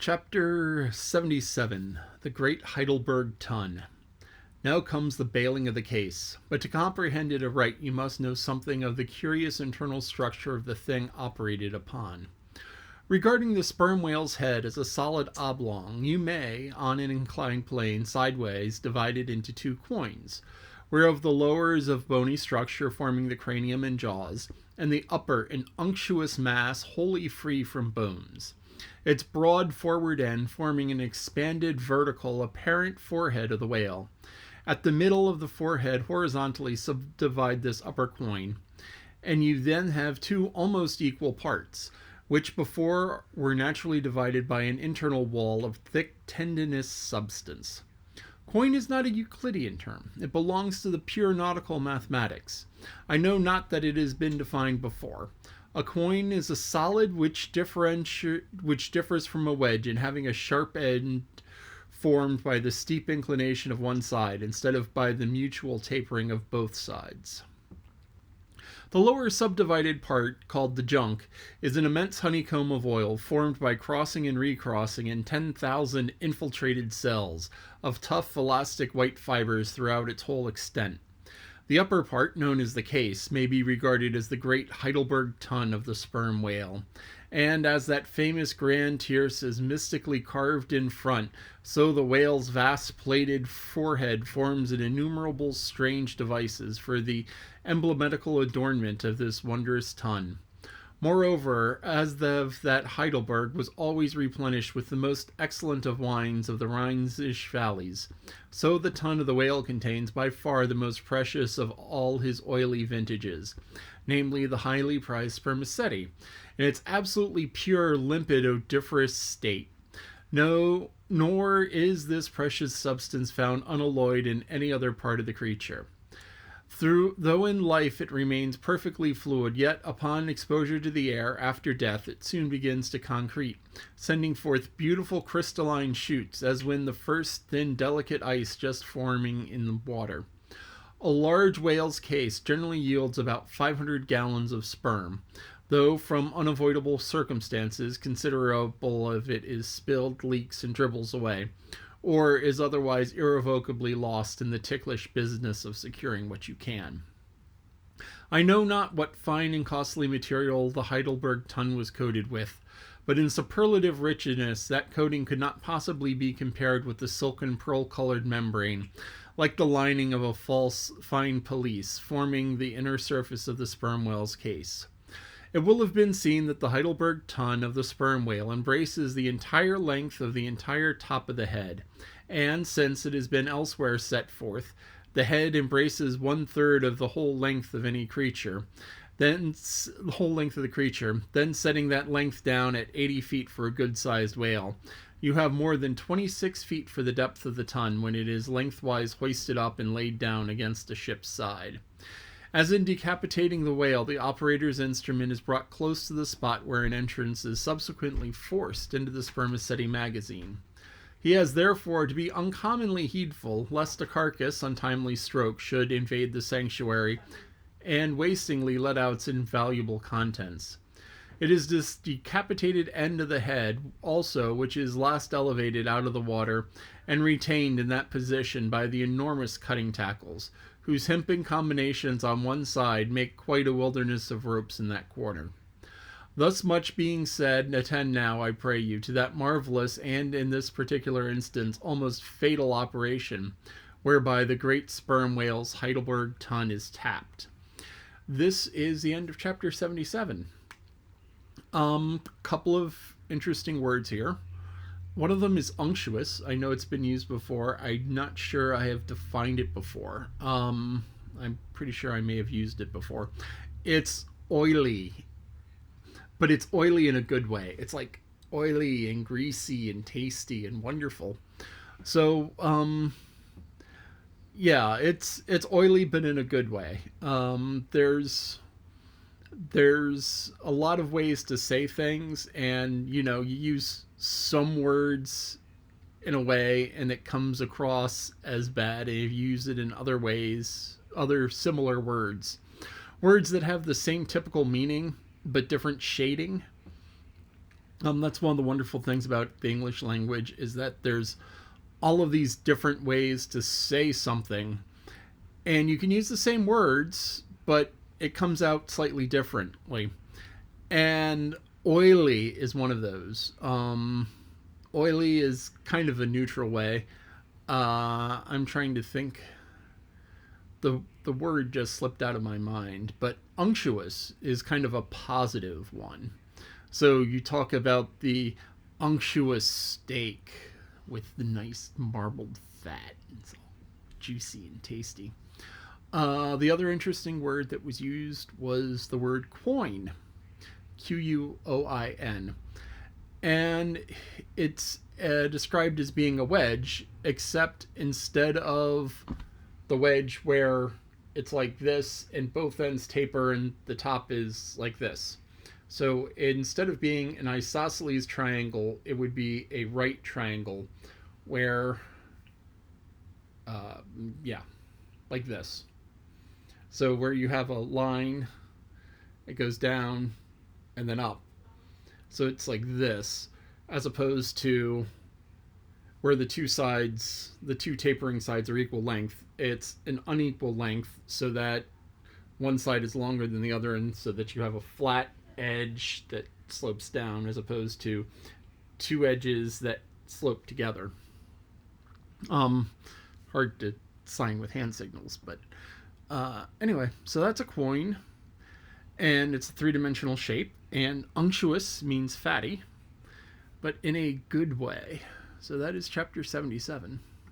Chapter 77 The Great Heidelberg Tun. Now comes the bailing of the case, but to comprehend it aright you must know something of the curious internal structure of the thing operated upon. Regarding the sperm whale's head as a solid oblong, you may, on an inclined plane sideways, divide it into two coins, whereof the lower is of bony structure forming the cranium and jaws, and the upper an unctuous mass wholly free from bones, its broad forward end forming an expanded vertical apparent forehead of the whale. At the middle of the forehead horizontally subdivide this upper coin, and you then have two almost equal parts, which before were naturally divided by an internal wall of thick tendinous substance. Coin is not a Euclidean term. It belongs to the pure nautical mathematics. I know not that it has been defined before. A coin is a solid which differs from a wedge in having a sharp end formed by the steep inclination of one side instead of by the mutual tapering of both sides. The lower subdivided part, called the junk, is an immense honeycomb of oil formed by crossing and recrossing in 10,000 infiltrated cells of tough elastic white fibers throughout its whole extent. The upper part, known as the case, may be regarded as the great Heidelberg Tun of the sperm whale, and as that famous grand tierce is mystically carved in front, so the whale's vast plated forehead forms an innumerable strange devices for the emblematical adornment of this wondrous tun. Moreover, as that Heidelberg was always replenished with the most excellent of wines of the Rhenish valleys, so the tun of the whale contains by far the most precious of all his oily vintages, namely the highly prized spermaceti, in its absolutely pure, limpid, odoriferous state. No, nor is this precious substance found unalloyed in any other part of the creature. Though in life it remains perfectly fluid, yet upon exposure to the air after death it soon begins to concrete, sending forth beautiful crystalline shoots, as when the first thin delicate ice just forming in the water. A large whale's case generally yields about 500 gallons of sperm, though from unavoidable circumstances considerable of it is spilled, leaks, and dribbles away, or is otherwise irrevocably lost in the ticklish business of securing what you can. I know not what fine and costly material the Heidelberg Tun was coated with, but in superlative richness that coating could not possibly be compared with the silken pearl-colored membrane, like the lining of a false fine pelisse, forming the inner surface of the sperm whale's case. It will have been seen that the Heidelberg Tun of the sperm whale embraces the entire length of the entire top of the head, and since it has been elsewhere set forth, the head embraces 1/3 of the whole length of any creature, then the whole length of the creature, then setting that length down at 80 feet for a good-sized whale. You have more than 26 feet for the depth of the tun when it is lengthwise hoisted up and laid down against a ship's side. As in decapitating the whale, the operator's instrument is brought close to the spot where an entrance is subsequently forced into the spermaceti magazine. He has therefore to be uncommonly heedful lest a carcass, untimely stroke, should invade the sanctuary and wastingly let out its invaluable contents. It is this decapitated end of the head also which is last elevated out of the water and retained in that position by the enormous cutting tackles, whose hempen combinations on one side make quite a wilderness of ropes in that quarter. Thus much being said, attend now, I pray you, to that marvelous and, in this particular instance, almost fatal operation, whereby the great sperm whale's Heidelberg Tun is tapped. This is the end of chapter 77. Couple of interesting words here. One of them is unctuous. I know it's been used before. I'm not sure I have defined it before. I'm pretty sure I may have used it before. It's oily, but it's oily in a good way. It's like oily and greasy and tasty and wonderful. So, yeah, it's oily, but in a good way. There's a lot of ways to say things, and you use some words in a way and it comes across as bad, and if you use it in other ways, other similar words that have the same typical meaning but different shading, That's one of the wonderful things about the English language is that there's all of these different ways to say something, and you can use the same words, but it comes out slightly differently. And oily is one of those. Oily is kind of a neutral way. I'm trying to think. The word just slipped out of my mind, but unctuous is kind of a positive one. So you talk about the unctuous steak with the nice marbled fat. It's all juicy and tasty. The other interesting word that was used was the word quoin, Quoin. And it's described as being a wedge, except instead of the wedge where it's like this and both ends taper and the top is like this. So instead of being an isosceles triangle, it would be a right triangle where, uh, yeah, like this. So where you have a line, it goes down and then up. So it's like this, as opposed to where the two tapering sides are equal length. It's an unequal length so that one side is longer than the other, and so that you have a flat edge that slopes down as opposed to two edges that slope together. Um, Hard to sign with hand signals, but anyway, so that's a quoin, and it's a three-dimensional shape. And unctuous means fatty, but in a good way. So that is chapter 77.